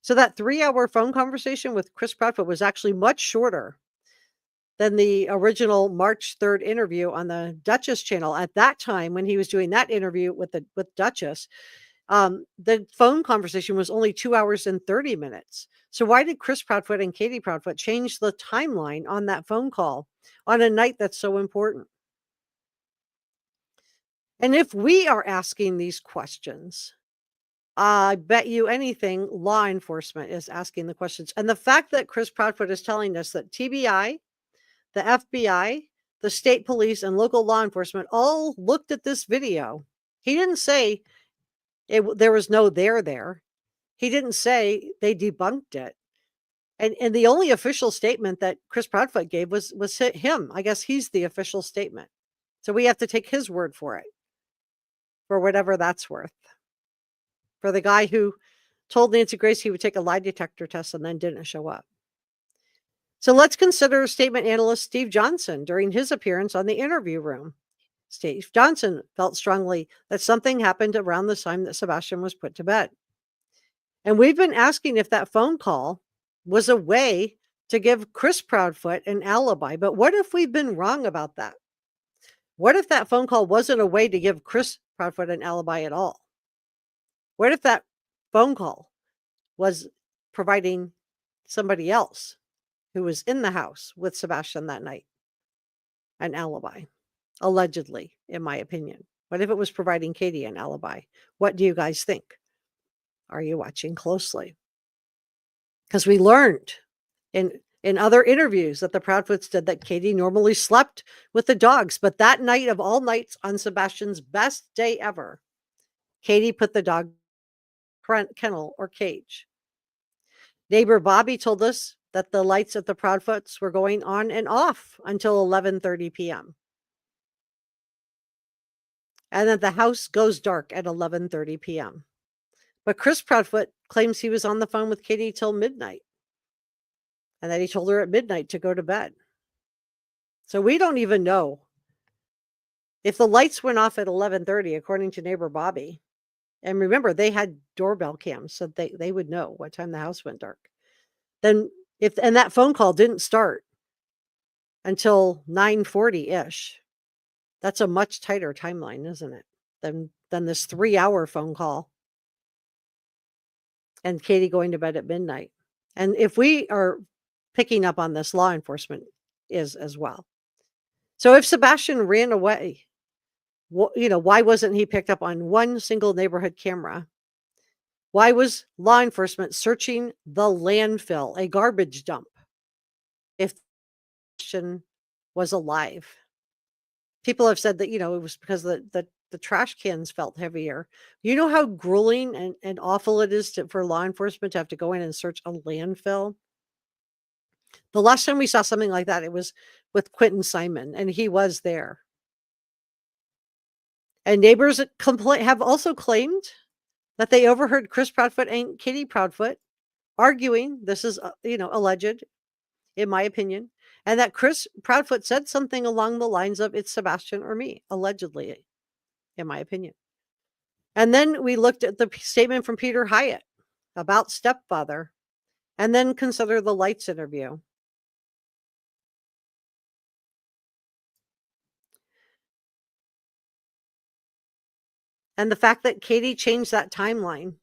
So that 3-hour phone conversation with Chris Proudfoot was actually much shorter than the original March 3rd interview on the Duchess channel. At that time, when he was doing that interview with Duchess, the phone conversation was only 2 hours and 30 minutes. So why did Chris Proudfoot and Katie Proudfoot change the timeline on that phone call on a night that's so important? And if we are asking these questions, I bet you anything law enforcement is asking the questions. And the fact that Chris Proudfoot is telling us that TBI, the FBI, the state police, and local law enforcement all looked at this video. He didn't say there was no there. He didn't say they debunked it. And the only official statement that Chris Proudfoot gave was him. I guess he's the official statement. So we have to take his word for it, for whatever that's worth. For the guy who told Nancy Grace he would take a lie detector test and then didn't show up. So let's consider statement analyst Steve Johnson during his appearance on the interview room. Steve Johnson felt strongly that something happened around the time that Sebastian was put to bed. And we've been asking if that phone call was a way to give Chris Proudfoot an alibi. But what if we've been wrong about that? What if that phone call wasn't a way to give Chris Proudfoot an alibi at all? What if that phone call was providing somebody else who was in the house with Sebastian that night an alibi? Allegedly, in my opinion. What if it was providing Katie an alibi? What do you guys think? Are you watching closely? Because we learned in other interviews that the Proudfoots did that Katie normally slept with the dogs, but that night of all nights on Sebastian's best day ever, Katie put the dog kennel or cage. Neighbor Bobby told us that the lights at the Proudfoots were going on and off until 11:30 p.m. and that the house goes dark at 11:30 p.m. But Chris Proudfoot claims he was on the phone with Katie till midnight and that he told her at midnight to go to bed. So we don't even know if the lights went off at 11:30, according to neighbor Bobby. And remember, they had doorbell cams, so they would know what time the house went dark. Then and that phone call didn't start until 9:40-ish. That's a much tighter timeline, isn't it? Than this 3-hour phone call. And Katie going to bed at midnight. And if we are picking up on this, law enforcement is as well. So if Sebastian ran away, why wasn't he picked up on one single neighborhood camera? Why was law enforcement searching the landfill, a garbage dump, if Sebastian was alive? People have said that, it was because the trash cans felt heavier. You know how grueling and awful it is for law enforcement to have to go in and search a landfill? The last time we saw something like that, it was with Quentin Simon, and he was there. And neighbors have also claimed that they overheard Chris Proudfoot and Katie Proudfoot arguing, this is, alleged, in my opinion, and that Chris Proudfoot said something along the lines of, it's Sebastian or me, allegedly, in my opinion. And then we looked at the statement from Peter Hyatt about stepfather, and then consider the lights interview. And the fact that Katie changed that timeline.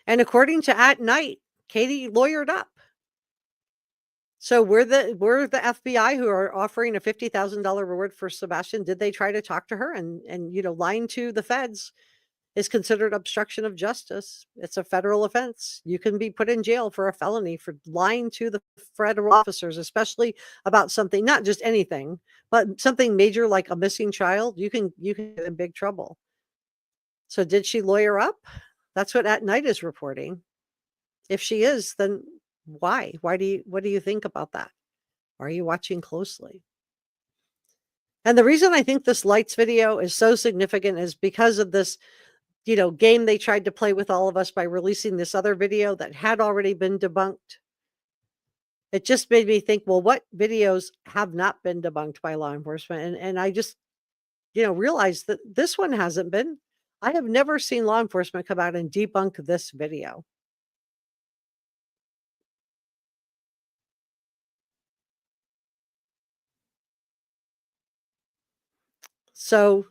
And according to AtNight, Katie lawyered up. So we're the FBI who are offering a $50,000 reward for Sebastian. Did they try to talk to her? And lying to the feds is considered obstruction of justice. It's a federal offense. You can be put in jail for a felony for lying to the federal officers, especially about something, not just anything, but something major like a missing child. You can get in big trouble. So did she lawyer up? That's what AtNight is reporting. If she is, then why? What do you think about that? Are you watching closely? And the reason I think this lights video is so significant is because of this, game they tried to play with all of us by releasing this other video that had already been debunked. It just made me think, well, what videos have not been debunked by law enforcement? And I just, realized that this one hasn't been. I have never seen law enforcement come out and debunk this video. So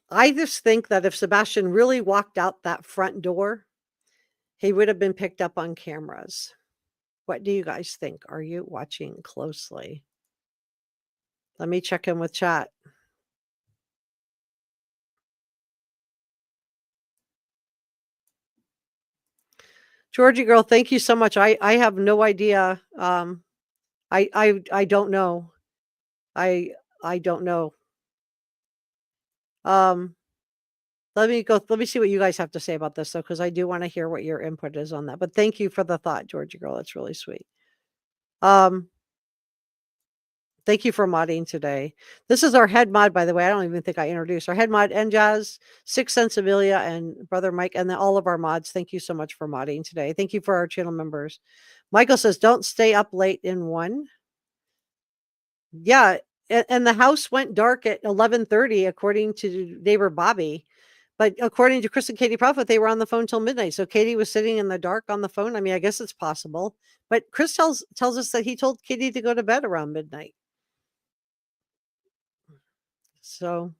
I just think that if Sebastian really walked out that front door, he would have been picked up on cameras. What do you guys think? Are you watching closely? Let me check in with chat. Georgie girl, thank you so much. I have no idea. I don't know. I don't know. Let me see what you guys have to say about this though, because I do want to hear what your input is on that. But thank you for the thought, Georgie girl. That's really sweet. Thank you for modding today. This is our head mod, by the way. I don't even think I introduced our head mod, Njaz, Six Sense Amelia, and Brother Mike, and then all of our mods. Thank you so much for modding today. Thank you for our channel members. Michael says, don't stay up late in one. Yeah, and the house went dark at 11:30, according to neighbor Bobby. But according to Chris and Katie Proudfoot, they were on the phone till midnight. So Katie was sitting in the dark on the phone. I mean, I guess it's possible. But Chris tells us that he told Katie to go to bed around midnight. So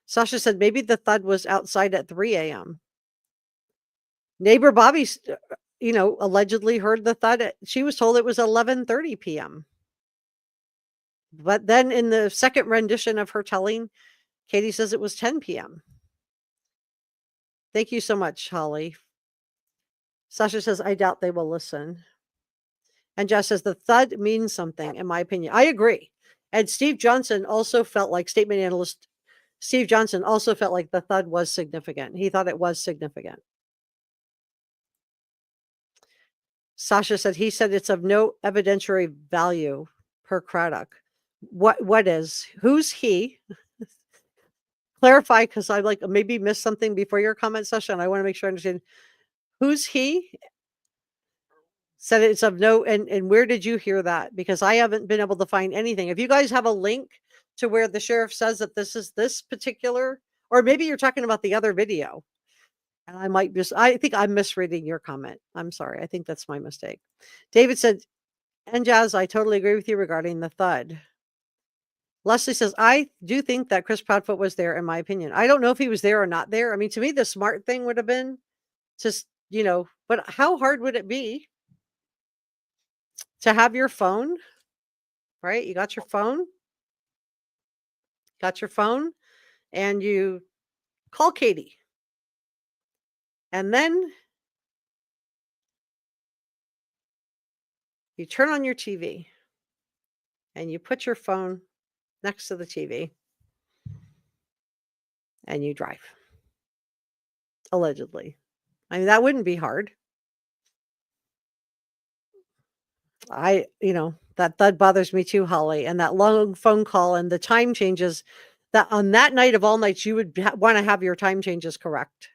Sasha said maybe the thud was outside at 3 a.m. Neighbor Bobby, allegedly heard the thud. She was told it was 11:30 p.m. But then in the second rendition of her telling, Katie says it was 10 p.m. Thank you so much, Holly. Sasha says, I doubt they will listen. And Jess says, the thud means something, in my opinion. I agree. And Steve Johnson also felt like, statement analyst Steve Johnson also felt like the thud was significant. He thought it was significant. Sasha said, he said it's of no evidentiary value per Craddock. What is? Who's he? Clarify, because I maybe missed something before your comment, Sasha, and I want to make sure I understand. Who's he? Said it's of no, and where did you hear that? Because I haven't been able to find anything. If you guys have a link to where the sheriff says that this is this particular, or maybe you're talking about the other video, and I think I'm misreading your comment. I'm sorry. I think that's my mistake. David said, and Jazz, I totally agree with you regarding the thud. Leslie says, I do think that Chris Proudfoot was there, in my opinion. I don't know if he was there or not there. I mean, to me, the smart thing would have been just, but how hard would it be to have your phone, right? You got your phone, and you call Katie. And then you turn on your TV and you put your phone next to the TV and you drive. Allegedly. I mean, that wouldn't be hard. That thud bothers me too, Holly. And that long phone call and the time changes, that on that night of all nights, you would want to have your time changes correct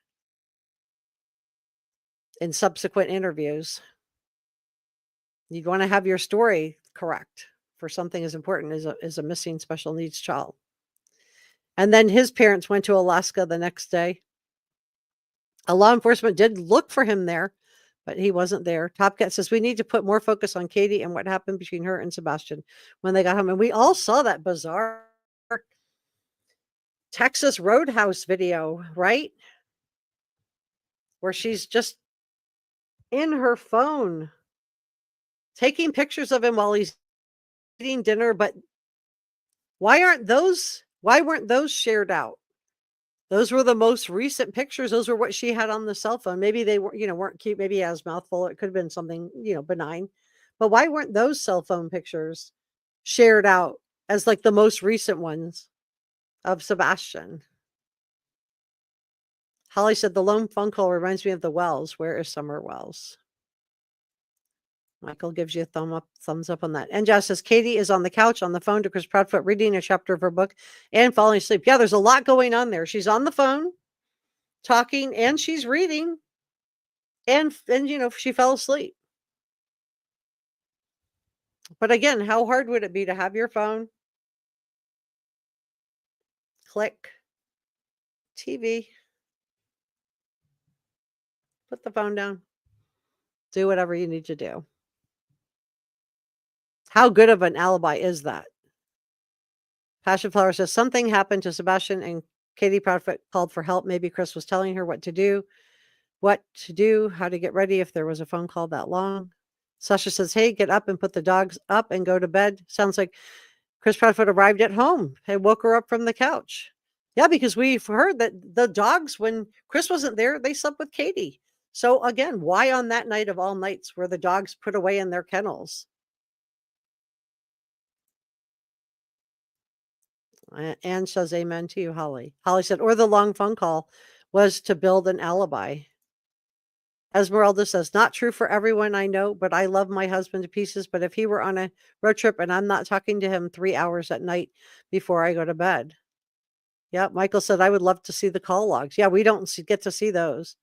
in subsequent interviews. You'd want to have your story correct for something as important as a missing special needs child. And then his parents went to Alaska the next day. A law enforcement did look for him there, but he wasn't there. Top Cat says, we need to put more focus on Katie and what happened between her and Sebastian when they got home. And we all saw that bizarre Texas Roadhouse video, right? Where she's just in her phone taking pictures of him while he's eating dinner. But why weren't those shared out? Those were the most recent pictures. Those were what she had on the cell phone. Maybe they weren't cute. Maybe he has mouthful. It could have been something, benign. But why weren't those cell phone pictures shared out as the most recent ones of Sebastian? Holly said, the lone phone call reminds me of the Wells. Where is Summer Wells? Michael gives you a thumbs up on that. And Jess says, Katie is on the couch on the phone to Chris Proudfoot reading a chapter of her book and falling asleep. Yeah, there's a lot going on there. She's on the phone talking and she's reading and she fell asleep. But again, how hard would it be to have your phone? Click. TV. Put the phone down. Do whatever you need to do. How good of an alibi is that? Passion Flower says, something happened to Sebastian and Katie Proudfoot called for help. Maybe Chris was telling her what to do, how to get ready if there was a phone call that long. Sasha says, hey, get up and put the dogs up and go to bed. Sounds like Chris Proudfoot arrived at home and woke her up from the couch. Yeah, because we've heard that the dogs, when Chris wasn't there, they slept with Katie. So again, why on that night of all nights were the dogs put away in their kennels? And says amen to you, Holly. Holly said, or the long phone call was to build an alibi. Esmeralda says, not true for everyone I know, but I love my husband to pieces. But if he were on a road trip and I'm not talking to him 3 hours at night before I go to bed. Yeah, Michael said, I would love to see the call logs. Yeah, we don't get to see those.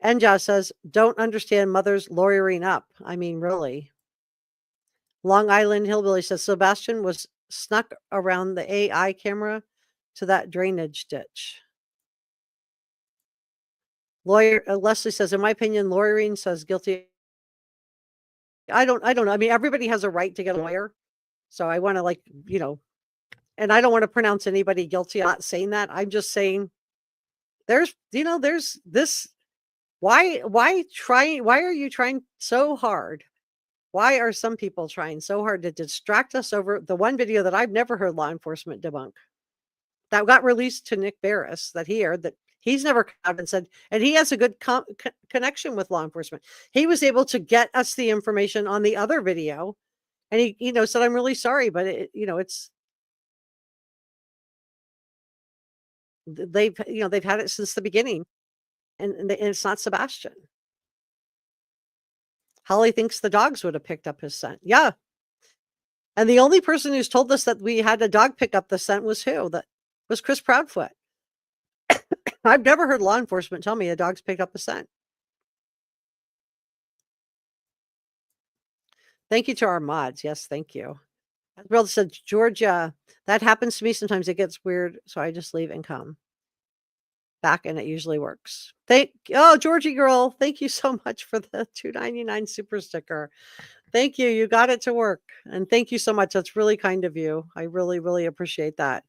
And Josh says, don't understand mother's lawyering up. I mean, really. Long Island Hillbilly says, Sebastian was snuck around the AI camera to that drainage ditch. Lawyer Leslie says, in my opinion, lawyering says guilty. I don't know. I mean, everybody has a right to get a lawyer. So I want to and I don't want to pronounce anybody guilty. I'm not saying that. I'm just saying there's this. Why are you trying so hard? Why are some people trying so hard to distract us over the one video that I've never heard law enforcement debunk that got released to Nick Barris that he aired that he's never come out and said, and he has a good connection with law enforcement. He was able to get us the information on the other video, and he said, I'm really sorry, but they've had it since the beginning, and it's not Sebastian. Holly thinks the dogs would have picked up his scent. Yeah. And the only person who's told us that we had a dog pick up the scent was who? That was Chris Proudfoot. I've never heard law enforcement tell me a dog's picked up a scent. Thank you to our mods. Yes, thank you. Esmeralda said, Georgia, that happens to me sometimes. It gets weird, so I just leave and come back, and it usually works. Georgie girl, thank you so much for the $2.99 super sticker. Thank you. You got it to work. And thank you so much. That's really kind of you. I really, really appreciate that.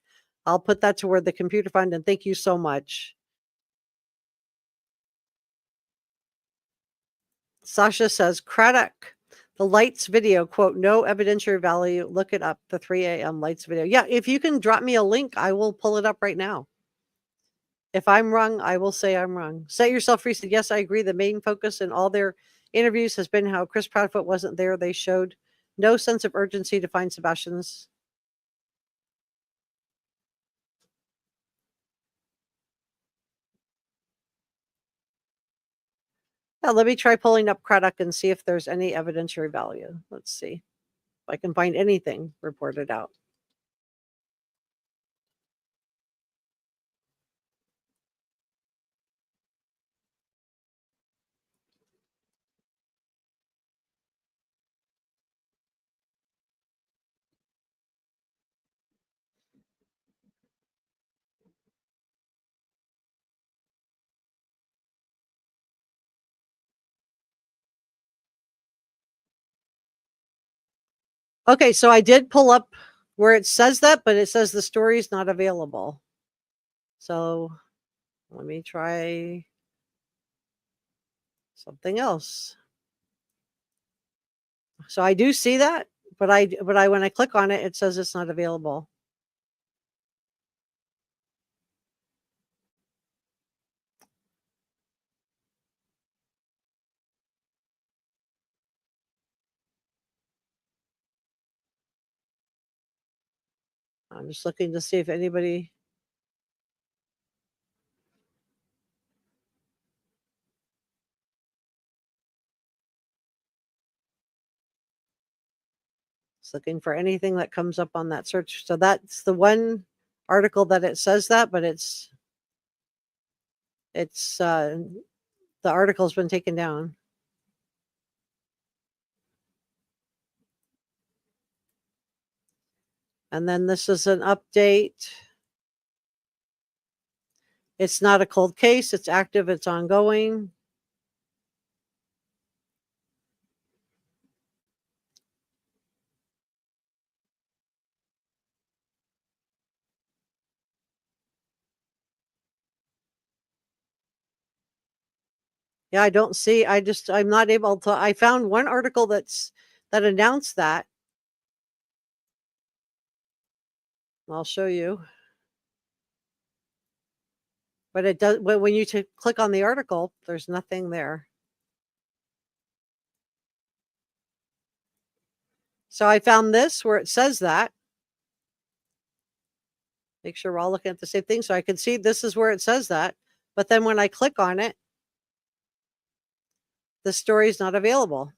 I'll put that toward the computer fund, and thank you so much. Sasha says, Craddock, the lights video, quote, no evidentiary value. Look it up, the 3 a.m. lights video. Yeah, if you can drop me a link, I will pull it up right now. If I'm wrong, I will say I'm wrong. Set Yourself Free said, yes, I agree. The main focus in all their interviews has been how Chris Proudfoot wasn't there. They showed no sense of urgency to find Sebastian's. Yeah, let me try pulling up Craddock and see if there's any evidentiary value. Let's see if I can find anything reported out. Okay, so I did pull up where it says that, but it says the story is not available. So let me try something else. So I do see that, but when I click on it, it says it's not available. I'm just looking to see if anybody. It's looking for anything that comes up on that search. So that's the one article that it says that, but the article's been taken down. And then this is an update. It's not a cold case. It's active. It's ongoing. Yeah, I don't see. I'm not able to. I found one article that announced that. I'll show you. But it does. When you click on the article, there's nothing there. So I found this where it says that. Make sure we're all looking at the same thing. So I can see this is where it says that. But then when I click on it, the story is not available.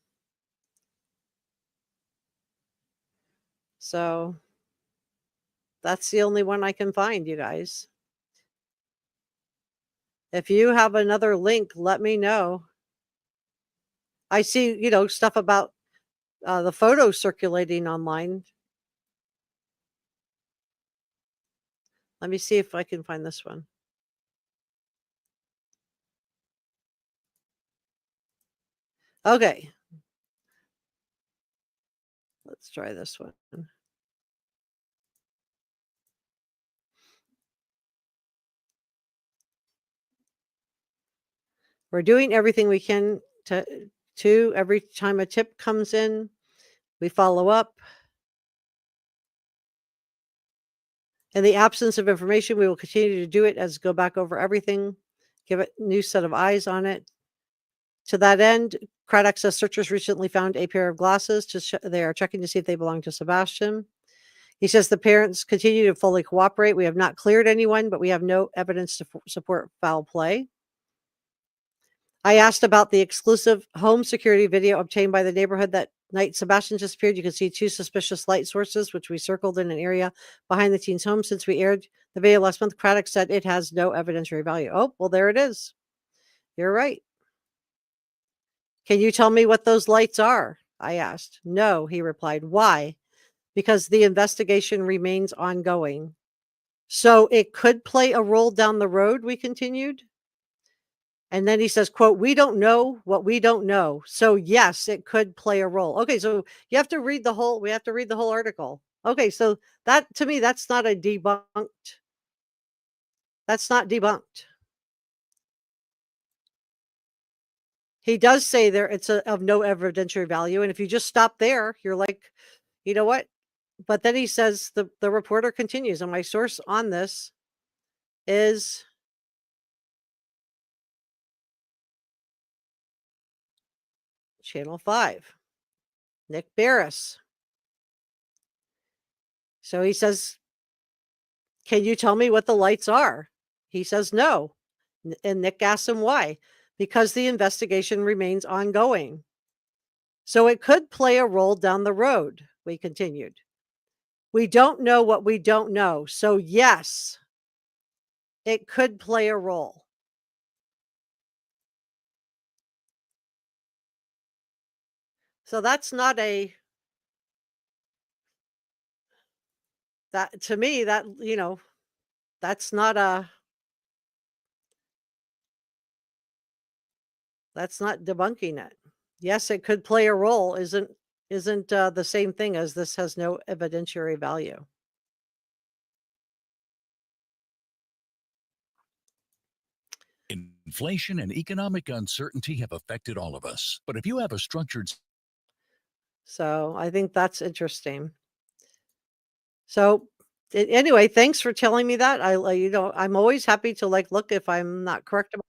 So that's the only one I can find, you guys. If you have another link, let me know. I see, stuff about the photos circulating online. Let me see if I can find this one. Okay. Let's try this one. We're doing everything we can to every time a tip comes in, we follow up. In the absence of information, we will continue to do it as go back over everything, give it a new set of eyes on it. To that end, Craddock says searchers recently found a pair of glasses. They are checking to see if they belong to Sebastian. He says the parents continue to fully cooperate. We have not cleared anyone, but we have no evidence to support foul play. I asked about the exclusive home security video obtained by the neighborhood that night Sebastian disappeared. You can see 2 suspicious light sources, which we circled in an area behind the teen's home. Since we aired the video last month, Craddock said it has no evidentiary value. Oh, well, there it is. You're right. Can you tell me what those lights are? I asked. No, he replied. Why? Because the investigation remains ongoing. So it could play a role down the road, we continued. And then he says, quote, we don't know what we don't know. So yes, it could play a role. Okay, so we have to read the whole article. Okay, so that to me, that's not a debunked. That's not debunked. He does say there it's of no evidentiary value. And if you just stop there, you're like, you know what? But then he says the reporter continues, and my source on this is Channel 5, Nick Barris. So he says, can you tell me what the lights are? He says no. And Nick asks him why. Because the investigation remains ongoing. So it could play a role down the road, we continued. We don't know what we don't know. So yes, it could play a role. So that's not that to me, that, you know, that's not debunking it. Yes, it could play a role. Isn't the same thing as this has no evidentiary value. Inflation and economic uncertainty have affected all of us. But if you have a structured... So I think that's interesting. So anyway, thanks for telling me that. I'm always happy to look if I'm not correct about.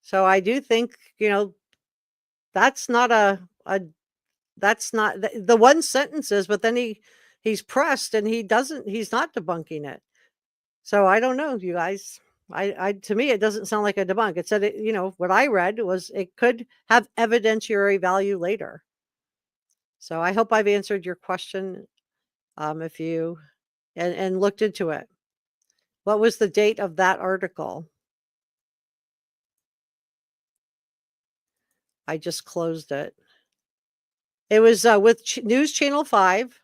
So I do think, that's not that's not the one sentence is, but then he's pressed and he's not debunking it. So I don't know, you guys. I to me, it doesn't sound like a debunk. It said what I read was it could have evidentiary value later. So I hope I've answered your question. If you and looked into it. What was the date of that article? I just closed it. It was with News Channel 5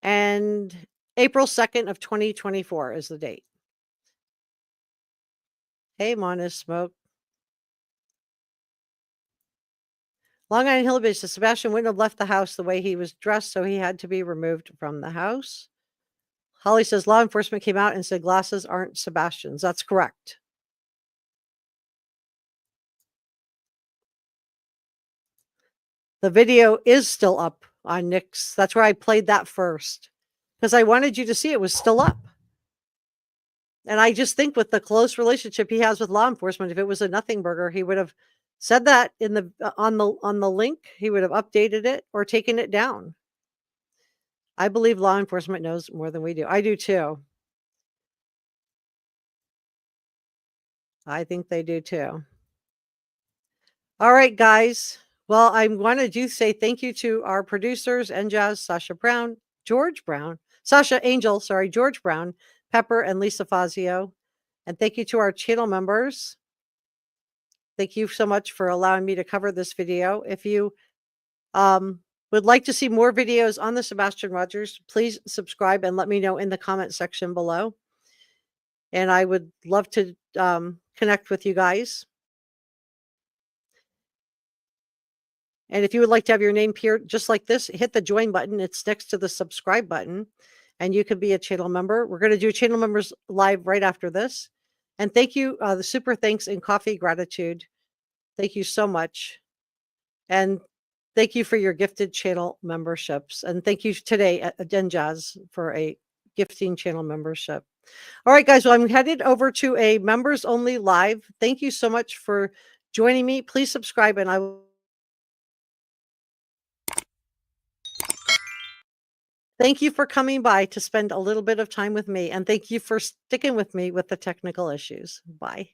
and April 2nd of 2024 is the date. Hey, Monis Smoke. Long Island Hillbilly says Sebastian wouldn't have left the house the way he was dressed, so he had to be removed from the house. Holly says law enforcement came out and said glasses aren't Sebastian's. That's correct. The video is still up on Nick's. That's where I played that first because I wanted you to see it was still up. And I just think with the close relationship he has with law enforcement, if it was a nothing burger, he would have said that in the on the link. He would have updated it or taken it down. I believe law enforcement knows more than we do. I do too. I think they do too. All right, guys. Well, I want to say thank you to our producers, Njaz, Sasha Brown, George Brown, Sasha Angel, George Brown, Pepper, and Lisa Fazio. And thank you to our channel members. Thank you so much for allowing me to cover this video. If you would like to see more videos on the Sebastian Rogers, please subscribe and let me know in the comment section below. And I would love to connect with you guys. And if you would like to have your name appear just like this, hit the join button. It's next to the subscribe button, and you can be a channel member. We're going to do channel members live right after this. And thank you, the super thanks and coffee gratitude. Thank you so much. And thank you for your gifted channel memberships. And thank you today at Jazz for a gifting channel membership. All right, guys. Well, I'm headed over to a members only live. Thank you so much for joining me. Please subscribe, and I will. Thank you for coming by to spend a little bit of time with me. And thank you for sticking with me with the technical issues. Bye.